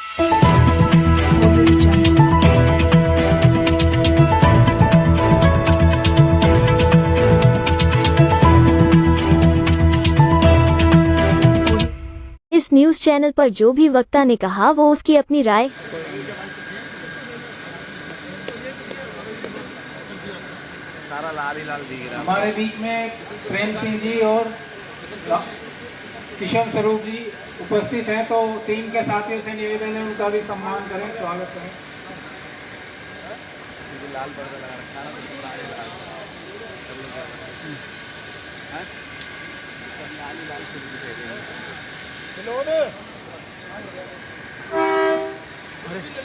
इस news channel पर जो भी वक्ता ने कहा वो उसकी अपनी राय। सारा लाल ही लाल दिख रहा। हमारे बीच में प्रेम सिंह जी और किशन स्वरूप जी उपस्थित हैं, तो टीम के साथियों से निवेदन है उनका भी सम्मान करें, स्वागत करें। लाल पर्दा लगा रखा है ना, लाल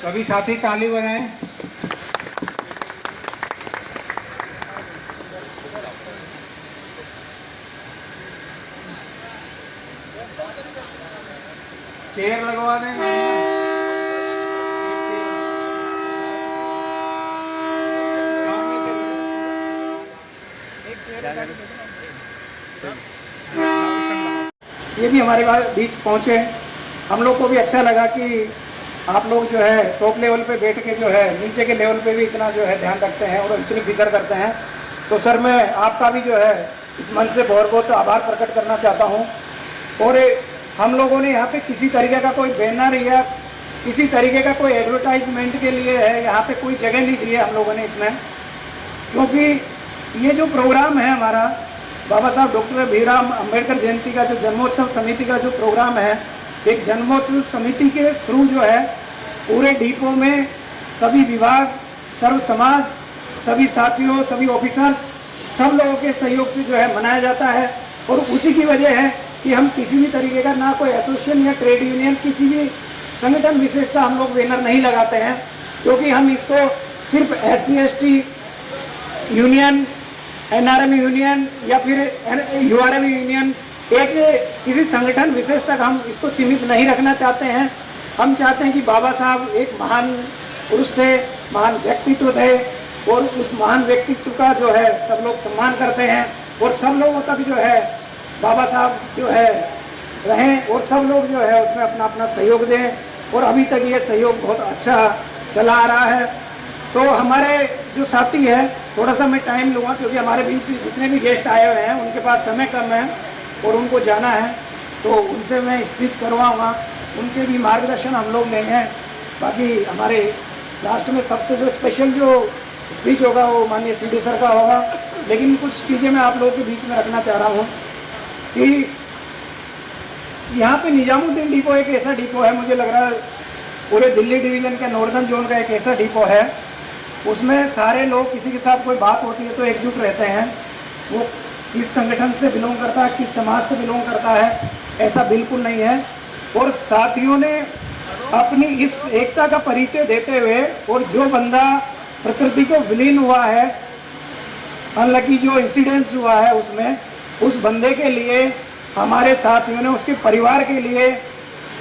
सभी साथी ताली बजाएं। चेयर लगवा दें। ये भी हमारे बीच पहुंचे। हम लोग को भी अच्छा लगा कि आप लोग जो है टॉप लेवल पे बैठ के जो है नीचे के लेवल पे भी इतना जो है ध्यान रखते हैं और इतनी फिक्र करते हैं। तो सर मैं आपका भी जो है इस मन से बहुत बहुत आभार प्रकट करना चाहता हूँ। और हम लोगों ने यहाँ पे किसी तरीके का कोई बैनर या किसी तरीके का कोई एडवर्टाइजमेंट के लिए है यहाँ पे कोई जगह नहीं दी है हम लोगों ने इसमें, क्योंकि ये जो प्रोग्राम है हमारा बाबा साहब डॉक्टर भीमराव अंबेडकर जयंती का जो जन्मोत्सव समिति का जो प्रोग्राम है, एक जन्मोत्सव समिति के थ्रू जो है पूरे डिपो में सभी विभाग, सर्व समाज, सभी साथियों, सभी ऑफिसर्स, सब लोगों के सहयोग से जो है मनाया जाता है। और उसी की वजह है कि हम किसी भी तरीके का ना कोई एसोसिएशन या ट्रेड यूनियन किसी भी संगठन विशेष का हम लोग बैनर नहीं लगाते हैं, क्योंकि हम इसको सिर्फ SC/ST यूनियन, NRM यूनियन या फिर URM यूनियन एक किसी संगठन विशेष तक हम इसको सीमित नहीं रखना चाहते हैं। हम चाहते हैं कि बाबा साहब एक महान पुरुष थे, महान व्यक्तित्व थे और उस महान व्यक्तित्व का जो है सब लोग सम्मान करते हैं और सब लोगों तक जो है बाबा साहब जो है रहें और सब लोग जो है उसमें अपना अपना सहयोग दें। और अभी तक ये सहयोग बहुत अच्छा चला आ रहा है। तो हमारे जो साथी है, थोड़ा सा मैं टाइम लूँगा क्योंकि हमारे बीच जितने भी गेस्ट आए हुए हैं उनके पास समय कम है और उनको जाना है, तो उनसे मैं स्पीच करवाऊँगा, उनके भी मार्गदर्शन हम लोग लेंगे। बाकी हमारे लास्ट में सबसे जो स्पेशल जो स्पीच होगा वो माननीय CD सर का होगा। लेकिन कुछ चीज़ें मैं आप लोगों के बीच में रखना चाह रहा हूँ कि यहाँ पे निजामुद्दीन डिपो एक ऐसा डिपो है, मुझे लग रहा है पूरे दिल्ली डिवीज़न के नॉर्दर्न जोन का एक ऐसा डिपो है, उसमें सारे लोग किसी के साथ कोई बात होती है तो एकजुट रहते हैं। वो किस संगठन से बिलोंग करता है, किस समाज से बिलोंग करता है, ऐसा बिल्कुल नहीं है। और साथियों ने अपनी इस एकता का परिचय देते हुए और जो बंदा प्रकृति को विलीन हुआ है, अनलकी जो इंसिडेंस हुआ है उसमें, उस बंदे के लिए हमारे साथियों ने उसके परिवार के लिए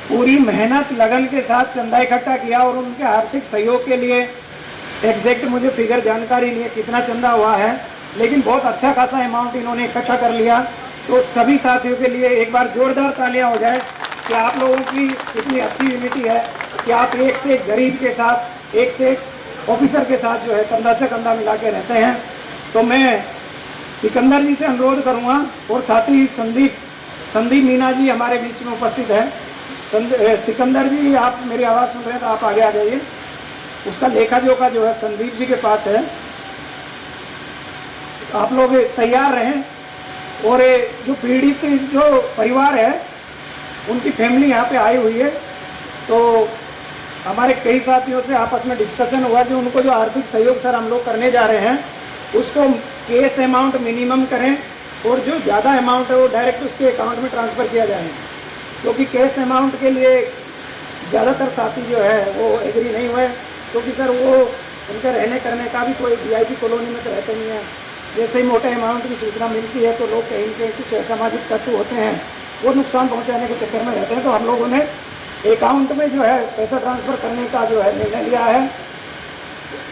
पूरी मेहनत लगन के साथ चंदा इकट्ठा किया और उनके आर्थिक सहयोग के लिए एग्जैक्ट मुझे फिगर जानकारी नहीं है कितना चंदा हुआ है, लेकिन बहुत अच्छा खासा अमाउंट इन्होंने इकट्ठा कर लिया। तो सभी साथियों के लिए एक बार जोरदार तालियां हो जाए कि आप लोगों की इतनी अच्छी यूनिटी है कि आप एक से एक गरीब के साथ, एक से एक ऑफिसर के साथ जो है कंधा से कंधा मिला के रहते हैं। तो मैं सिकंदर जी से अनुरोध करूंगा और साथ ही संदीप मीना जी हमारे बीच में उपस्थित है। सिकंदर जी, आप मेरी आवाज़ सुन रहे हैं तो आप आगे आ जाइए। उसका लेखा जोखा जो है संदीप जी के पास है, आप लोग तैयार रहें। और जो पीड़ित जो परिवार है उनकी फैमिली यहाँ पे आई हुई है, तो हमारे कई साथियों से आपस में डिस्कशन हुआ कि उनको जो आर्थिक सहयोग सर हम लोग करने जा रहे हैं उसको कैश अमाउंट मिनिमम करें और जो ज़्यादा अमाउंट है वो डायरेक्ट उसके अकाउंट में ट्रांसफ़र किया जाए, क्योंकि कैश अमाउंट के लिए ज़्यादातर साथी जो है वो एग्री नहीं हुए, क्योंकि सर वो उनके रहने करने का भी कोई VIP कॉलोनी में तो रहते नहीं है। जैसे ही मोटे अमाउंट की सूचना मिलती है तो लोग कहीं के कुछ असामाजिक तत्व होते हैं वो नुकसान पहुंचाने के चक्कर में रहते हैं। तो हम लोगों ने अकाउंट में जो है पैसा ट्रांसफ़र करने का जो है निर्णय लिया है।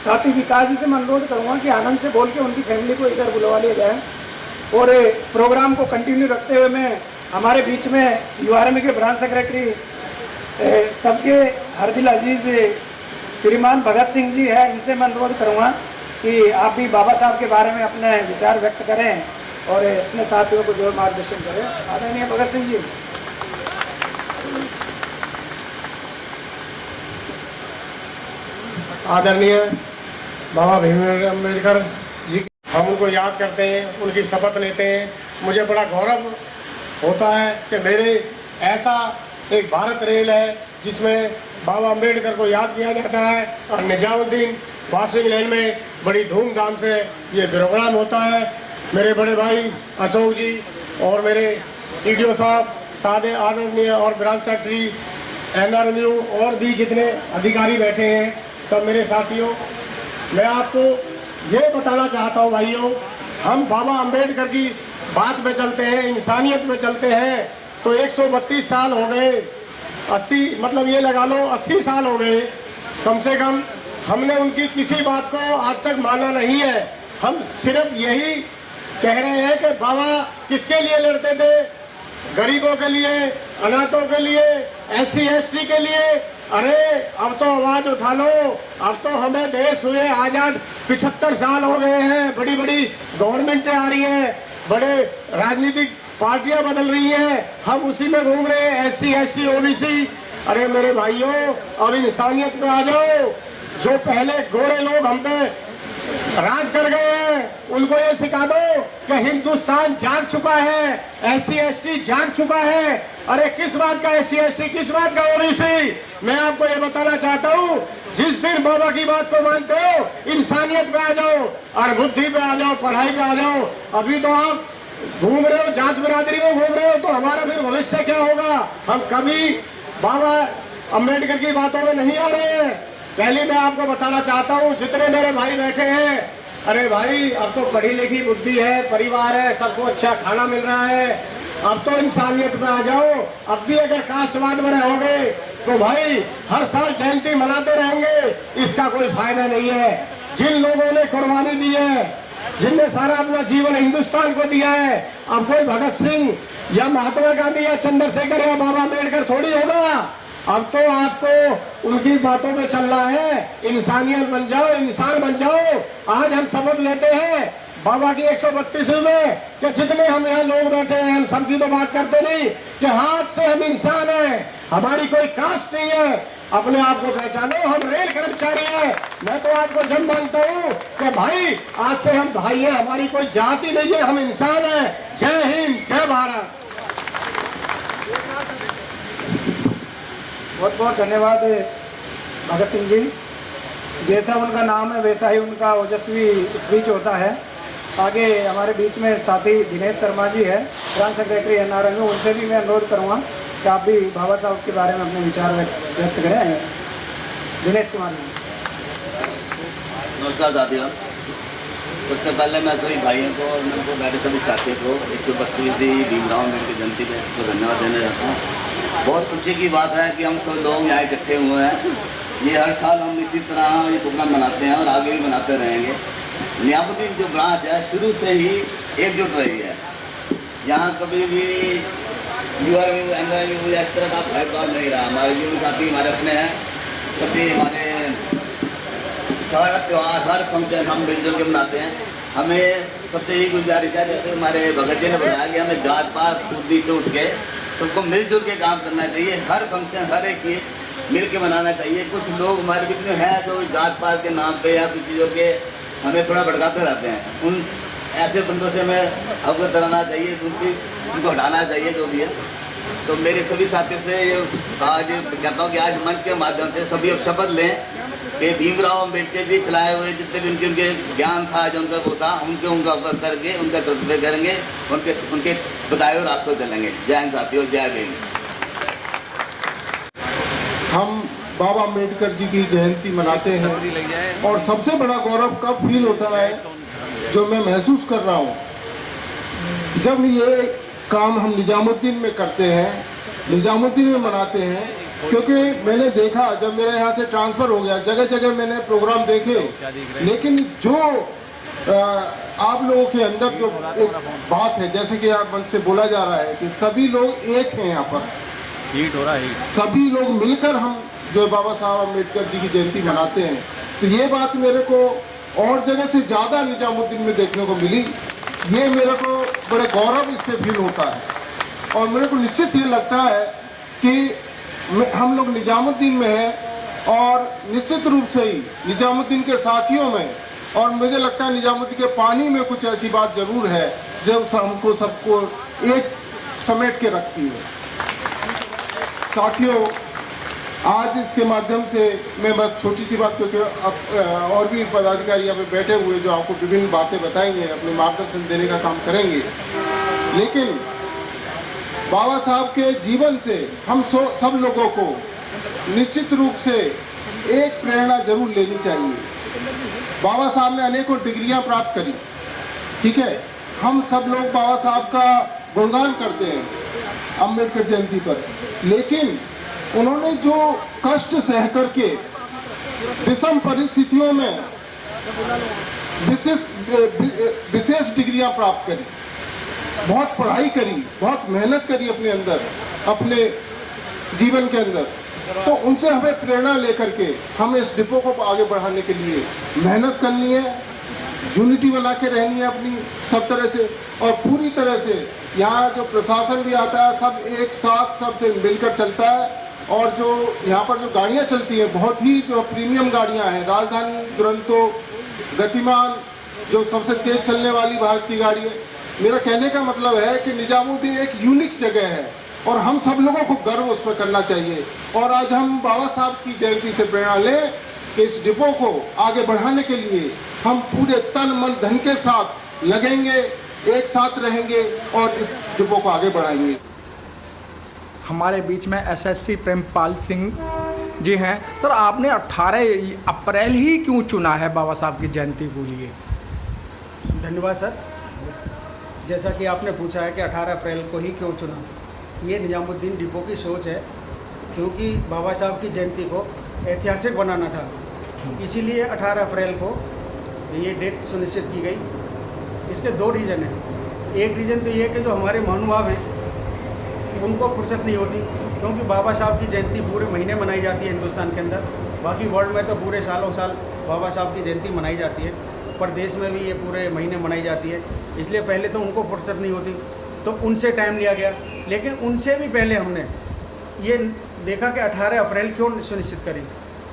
साथ ही विकास जी से मैं अनुरोध करूँगा कि आनंद से बोल के उनकी फैमिली को इधर बुलवा लिया जाए। और प्रोग्राम को कंटिन्यू रखते हुए मैं हमारे बीच में URM के ब्रांच सेक्रेटरी सबके हरदिल अजीज श्रीमान भगत सिंह जी है, इनसे मैं अनुरोध करूँगा कि आप भी बाबा साहब के बारे में अपने विचार व्यक्त करें और अपने साथियों को जो मार्गदर्शन करें। आदरणीय भगत सिंह जी। आदरणीय बाबा भीमराव अम्बेडकर जी, हम उनको याद करते हैं, उनकी शपथ लेते हैं। मुझे बड़ा गौरव होता है कि मेरे ऐसा एक भारत रेल है जिसमें बाबा अम्बेडकर को याद किया जाता है और निजामुद्दीन वाशिंग लेन में बड़ी धूमधाम से ये प्रोग्राम होता है। मेरे बड़े भाई अशोक जी और मेरे CDO साहब, सादे आदरणीय और ब्रांच सेक्रेटरी NRMU और भी जितने अधिकारी बैठे हैं, सब मेरे साथियों, मैं आपको ये बताना चाहता हूँ भाइयों, हम बाबा अम्बेडकर की बात में चलते हैं, इंसानियत में चलते हैं तो 132 साल हो गए, 80 मतलब ये लगा लो 80 साल हो गए कम से कम। हमने उनकी किसी बात को आज तक माना नहीं है। हम सिर्फ यही कह रहे हैं कि बाबा किसके लिए लड़ते थे? गरीबों के लिए, अनाथों के लिए, SC ST के लिए। अरे अब तो आवाज उठा लो, अब तो हमें देश हुए आजाद 75 साल हो गए हैं, बड़ी बड़ी गवर्नमेंटें आ रही हैं, बड़े राजनीतिक पार्टियां बदल रही हैं, हम उसी में घूम रहे हैं, SC ST OBC। अरे मेरे भाइयों, अब इंसानियत पे आ जाओ। जो पहले गोरे लोग हम पे राज कर गए हैं, उनको ये सिखा दो कि हिंदुस्तान जाग चुका है, SC ST जाग चुका है। अरे किस बात का SC ST, किस बात का OBC? मैं आपको ये बताना चाहता हूँ, जिस दिन बाबा की बात को मानते हो, इंसानियत पे आ जाओ और बुद्धि पे आ जाओ, पढ़ाई पे आ जाओ। अभी तो आप घूम रहे हो, जात बिरादरी में घूम रहे हो, तो हमारा फिर भविष्य क्या होगा? हम कभी बाबा अम्बेडकर की बातों में नहीं आ रहे हैं। पहले मैं आपको बताना चाहता हूँ, जितने मेरे भाई बैठे हैं, अरे भाई अब तो पढ़ी लिखी बुद्धि है, परिवार है, सबको अच्छा खाना मिल रहा है, अब तो इंसानियत में आ जाओ। अब भी अगर कास्टवाद में रहोगे तो भाई हर साल जयंती मनाते रहेंगे, इसका कोई फायदा नहीं है। जिन लोगों ने कुर्बानी दी है, जिनने सारा अपना जीवन हिंदुस्तान को दिया है, अब कोई भगत सिंह या महात्मा गांधी या चंद्रशेखर या बाबा अम्बेडकर थोड़ी होगा। अब तो आपको उनकी बातों में चलना है, इंसानियत बन जाओ, इंसान बन जाओ। आज हम शपथ लेते हैं बाबा की 132वीं में कि जितने हम यहाँ लोग बैठे हैं, हम सबकी तो बात करते नहीं कि हाथ से हम इंसान हैं, हमारी कोई कास्ट नहीं है। अपने आप को पहचानो, हम रेल कर्मचारी हैं। मैं तो आपको जब मानता हूँ कि भाई आज से हम भाई हैं, हमारी कोई जाति नहीं है, हम इंसान हैं। जय हिंद, जय भारत। बहुत बहुत धन्यवाद भगत सिंह जी। जैसा उनका नाम है वैसा ही उनका ओजस्वी स्पीच होता है। आगे हमारे बीच में साथी दिनेश शर्मा जी है, ब्रांच सेक्रेटरी NRMU, उनसे भी मैं अनुरोध करूँगा कि आप भी बाबा साहब के बारे में अपने विचार व्यक्त करें। दिनेश कुमार जी। नमस्कार साथियों, सबसे पहले मैं सभी भाइयों को और मेरे को बैठे सभी साथियों को 132वीं भीमराव अम्बेडकर जयंती को धन्यवाद देना चाहता हूँ। बहुत खुशी की बात है कि हम सब लोग यहाँ इकट्ठे हुए हैं। ये हर साल हम इसी तरह ये प्रोग्राम मनाते हैं और आगे भी मनाते रहेंगे। निजामुद्दीन जो ब्रांच है शुरू से ही एकजुट रही है। यहाँ कभी भी URMU NRMU इस तरह का भेदभाव नहीं रहा। हमारे जीवन साथी हमारे अपने हैं, सभी हमारे सारा त्यौहार, हर फंक्शन हम मिलजुल के मनाते हैं। हमें सबसे यही गुजारिश है, जैसे हमारे भगत जी ने बताया कि हमें जात पात खुद से उठ के सबको मिलजुल के काम करना चाहिए। हर फंक्शन हर एक चीज मिल के मनाना चाहिए। कुछ लोग हमारे बीच में हैं जो जात पात के नाम पे या कुछ चीज़ों के हमें थोड़ा भड़काते रहते हैं। उन ऐसे बंदों से हमें अवगत कराना चाहिए, उनको हटाना चाहिए जो भी है। तो मेरे सभी साथियों से ये आज कहता हूँ कि आज मंच के माध्यम से सभी अब शपथ लें कि भीमराव अम्बेडकर जी चलाए हुए जितने भी उनके ज्ञान था, जो उनका वो था, उनका अवगत करके उनका कर्तव्य करेंगे, उनके बताए हुए रास्तों चलेंगे। जय हिंद साथियों, जय भीम। हम बाबा अम्बेडकर जी की जयंती मनाते हैं और सबसे बड़ा गौरव कब फील होता है, जो मैं महसूस कर रहा हूँ, जब ये काम हम निजामुद्दीन में करते हैं, निजामुद्दीन में मनाते हैं। क्योंकि मैंने देखा जब मेरे यहाँ से ट्रांसफ़र हो गया, जगह जगह मैंने प्रोग्राम देखे, लेकिन जो आप लोगों के अंदर जो एक बात है, जैसे कि आप मन से बोला जा रहा है कि सभी लोग एक हैं, यहाँ पर हीट हो रहा है, सभी लोग मिलकर हम जो बाबा साहब अम्बेडकर जी की जयंती मनाते हैं। तो ये बात मेरे को और जगह से ज़्यादा निजामुद्दीन में देखने को मिली। ये मेरे को बड़े गौरव इससे फील होता है और मेरे को निश्चित ये लगता है कि हम लोग निजामुद्दीन में हैं और निश्चित रूप से ही निजामुद्दीन के साथियों में, और मुझे लगता है निजामुद्दीन के पानी में कुछ ऐसी बात ज़रूर है जो हमको सबको एक समेट के रखती है। साथियों, आज इसके माध्यम से मैं बस छोटी सी बात, क्योंकि अब और भी पदाधिकारी यहाँ पे बैठे हुए जो आपको विभिन्न बातें बताएंगे, अपने मार्गदर्शन देने का काम करेंगे, लेकिन बाबा साहब के जीवन से हम सब लोगों को निश्चित रूप से एक प्रेरणा जरूर लेनी चाहिए। बाबा साहब ने अनेकों डिग्रियां प्राप्त करी, ठीक है, हम सब लोग बाबा साहब का गुणगान करते हैं अम्बेडकर जयंती पर, लेकिन उन्होंने जो कष्ट सह करके विषम परिस्थितियों में विशेष डिग्रियां प्राप्त करी, बहुत पढ़ाई करी, बहुत मेहनत करी अपने अंदर, अपने जीवन के अंदर, तो उनसे हमें प्रेरणा लेकर के हमें इस डिपो को आगे बढ़ाने के लिए मेहनत करनी है, यूनिटी बना के रहनी है अपनी सब तरह से, और पूरी तरह से यहाँ जो प्रशासन भी आता है सब एक साथ सबसे मिलकर चलता है। और जो यहाँ पर जो गाड़ियाँ चलती हैं बहुत ही जो प्रीमियम गाड़ियाँ हैं, राजधानी, दुरंतो, गतिमान, जो सबसे तेज चलने वाली भारत की गाड़ी है। मेरा कहने का मतलब है कि निजामुद्दीन एक यूनिक जगह है और हम सब लोगों को गर्व उस पर करना चाहिए। और आज हम बाबा साहब की जयंती से प्रेरणा लें कि इस डिपो को आगे बढ़ाने के लिए हम पूरे तन मन धन के साथ लगेंगे, एक साथ रहेंगे और इस डिपो को आगे बढ़ाएंगे। हमारे बीच में एसएससी प्रेमपाल सिंह जी हैं। सर, आपने 18 अप्रैल ही क्यों चुना है बाबा साहब की जयंती के लिए? धन्यवाद सर। जैसा कि आपने पूछा है कि 18 अप्रैल को ही क्यों चुना, ये निजामुद्दीन डिपो की सोच है, क्योंकि बाबा साहब की जयंती को ऐतिहासिक बनाना था, इसीलिए 18 अप्रैल को ये डेट सुनिश्चित की गई। इसके दो रीज़न हैं। एक रीज़न तो ये कि जो हमारे महानुभाव हैं उनको फुर्सत नहीं होती, क्योंकि बाबा साहब की जयंती पूरे महीने मनाई जाती है हिंदुस्तान के अंदर, बाकी वर्ल्ड में तो पूरे सालों साल बाबा साहब की जयंती मनाई जाती है, पर देश में भी ये पूरे महीने मनाई जाती है, इसलिए पहले तो उनको फुर्सत नहीं होती, तो उनसे टाइम लिया गया। लेकिन उनसे भी पहले हमने ये देखा कि 18 अप्रैल क्यों सुनिश्चित करी।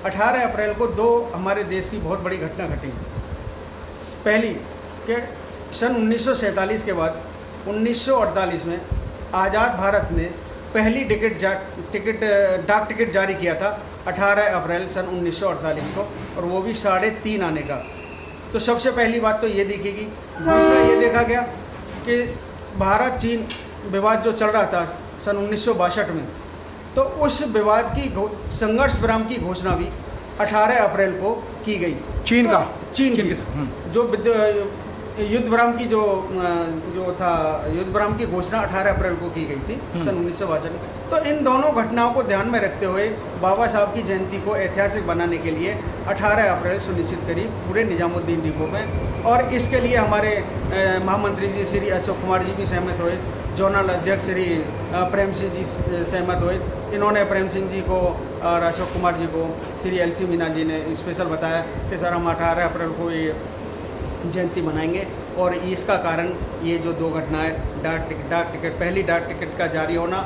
18 अप्रैल को दो हमारे देश की बहुत बड़ी घटना घटी। पहली कि सन 1947 के बाद 1948 में आज़ाद भारत ने पहली डाक टिकट जारी किया था 18 अप्रैल सन 1948 को, और वो भी 3.5 आने का। तो सबसे पहली बात तो ये दिखेगी। दूसरा ये देखा गया कि भारत चीन विवाद जो चल रहा था सन 1962 में, तो उस विवाद की संघर्ष विराम की घोषणा भी 18 अप्रैल को की गई। चीन की जो युद्ध विराम की जो था युद्ध विराम की घोषणा 18 अप्रैल को की गई थी सन 1962 में। तो इन दोनों घटनाओं को ध्यान में रखते हुए बाबा साहब की जयंती को ऐतिहासिक बनाने के लिए 18 अप्रैल सुनिश्चित करी पूरे निजामुद्दीन डिपो में। और इसके लिए हमारे महामंत्री जी श्री अशोक कुमार जी भी सहमत हुए, जोनल अध्यक्ष श्री प्रेम सिंह जी सहमत हुए। इन्होंने प्रेम सिंह जी को और अशोक कुमार जी को श्री एलसी मीना जी ने स्पेशल बताया कि सर हम 18 अप्रैल को ये जयंती मनाएंगे, और इसका कारण ये जो दो घटनाएं, डाक टिकट पहली डाक टिकट का जारी होना,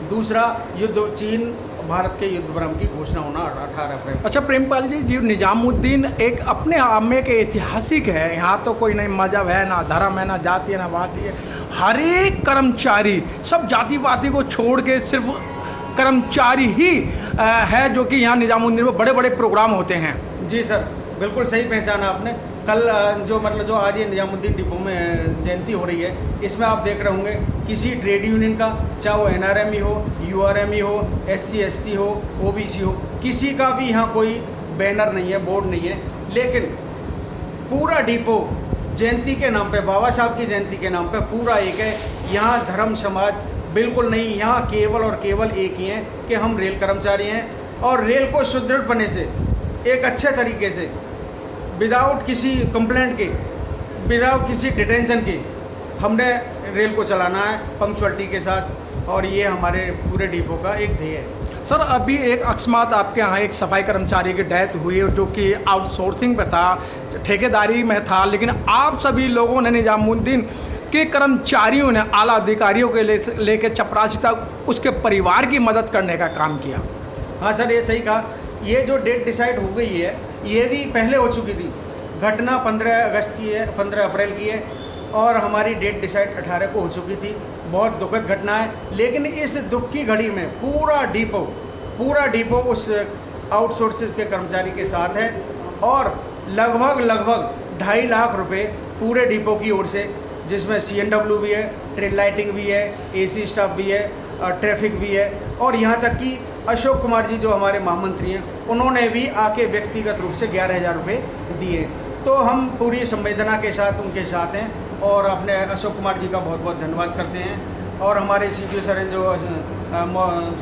दूसरा चीन भारत के युद्ध विराम की घोषणा होना 18 अप्रैल। अच्छा प्रेमपाल जी, जी निजामुद्दीन एक अपने आप में के ऐतिहासिक है। यहाँ तो कोई नहीं मजहब है, ना धर्म है, ना जाति है, ना वादी है। हर एक कर्मचारी, सब जाति वादी को छोड़ के सिर्फ कर्मचारी ही है जो कि यहाँ निजामुद्दीन में बड़े बड़े प्रोग्राम होते हैं। जी सर, बिल्कुल सही पहचाना आपने। कल जो आज ये निजामुद्दीन डिपो में जयंती हो रही है, इसमें आप देख रहे होंगे किसी ट्रेड यूनियन का, चाहे वो NRME हो, URME हो, SC ST हो, OBC हो, किसी का भी यहाँ कोई बैनर नहीं है, बोर्ड नहीं है, लेकिन पूरा डिपो जयंती के नाम पे, बाबा साहब की जयंती के नाम पे पूरा एक है। यहाँ धर्म समाज बिल्कुल नहीं, यहाँ केवल और केवल एक ही है कि हम रेल कर्मचारी हैं, और रेल को सुदृढ़ बनने से एक अच्छे तरीके से, विदाउट किसी कंप्लेंट के, विदाउट किसी डिटेंशन के, हमने रेल को चलाना है पंक्चुअलिटी के साथ, और ये हमारे पूरे डिपो का एक ध्येय है। सर अभी एक अकस्मात आपके यहाँ एक सफाई कर्मचारी की डेथ हुई जो कि आउटसोर्सिंग पे था, ठेकेदारी में था, लेकिन आप सभी लोगों ने निजामुद्दीन के कर्मचारियों ने आला अधिकारियों के लेके चपरासी तक उसके परिवार की मदद करने का काम किया। हाँ सर, ये सही कहा। ये जो डेट डिसाइड हो गई है ये भी पहले हो चुकी थी। घटना 15 अगस्त की है, 15 अप्रैल की है और हमारी डेट डिसाइड 18 को हो चुकी थी। बहुत दुखद घटना है, लेकिन इस दुख की घड़ी में पूरा डिपो उस आउटसोर्सेज के कर्मचारी के साथ है और लगभग 2.5 लाख रुपए पूरे डिपो की ओर से, जिसमें CNW भी है, ट्रेन लाइटिंग भी है, AC स्टाफ भी है, ट्रैफिक भी है और यहाँ तक कि अशोक कुमार जी जो हमारे महामंत्री हैं उन्होंने भी आके व्यक्तिगत रूप से 11,000 रुपये दिए। तो हम पूरी संवेदना के साथ उनके साथ हैं और अपने अशोक कुमार जी का बहुत बहुत धन्यवाद करते हैं। और हमारे CDO सर हैं जो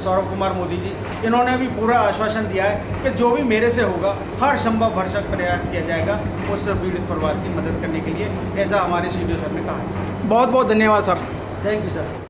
सौरभ कुमार मोदी जी, इन्होंने भी पूरा आश्वासन दिया है कि जो भी मेरे से होगा हर संभव भरसक प्रयास किया जाएगा उस पीड़ित परिवार की मदद करने के लिए, ऐसा हमारे CDO सर ने कहा है। बहुत बहुत धन्यवाद सर। Thank you sir.